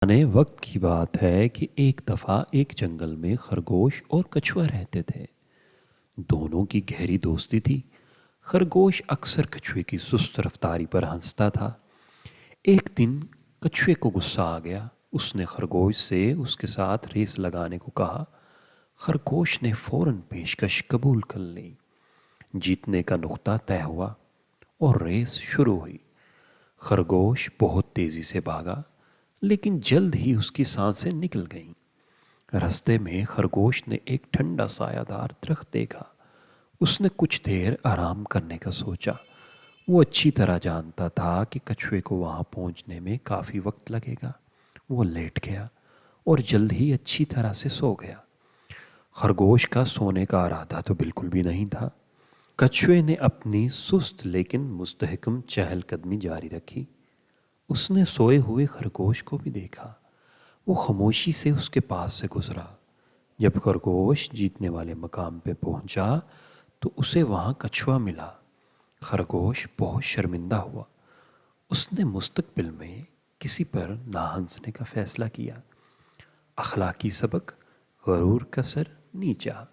پرانے وقت کی بات ہے کہ ایک دفعہ ایک جنگل میں خرگوش اور کچھوا رہتے تھے۔ دونوں کی گہری دوستی تھی۔ خرگوش اکثر کچھوے کی سست رفتاری پر ہنستا تھا۔ ایک دن کچھوے کو غصہ آ گیا۔ اس نے خرگوش سے اس کے ساتھ ریس لگانے کو کہا۔ خرگوش نے فوراً پیشکش قبول کر لی۔ جیتنے کا نقطہ طے ہوا اور ریس شروع ہوئی۔ خرگوش بہت تیزی سے بھاگا، لیکن جلد ہی اس کی سانسیں نکل گئیں۔ رستے میں خرگوش نے ایک ٹھنڈا سایہ دار درخت دیکھا۔ اس نے کچھ دیر آرام کرنے کا سوچا۔ وہ اچھی طرح جانتا تھا کہ کچھوے کو وہاں پہنچنے میں کافی وقت لگے گا۔ وہ لیٹ گیا اور جلد ہی اچھی طرح سے سو گیا۔ خرگوش کا سونے کا ارادہ تو بالکل بھی نہیں تھا۔ کچھوے نے اپنی سست لیکن مستحکم چہل قدمی جاری رکھی۔ اس نے سوئے ہوئے خرگوش کو بھی دیکھا۔ وہ خاموشی سے اس کے پاس سے گزرا۔ جب خرگوش جیتنے والے مقام پہ پہنچا تو اسے وہاں کچھوا ملا۔ خرگوش بہت شرمندہ ہوا۔ اس نے مستقبل میں کسی پر نہ ہنسنے کا فیصلہ کیا۔ اخلاقی سبق: غرور کا سر نیچا۔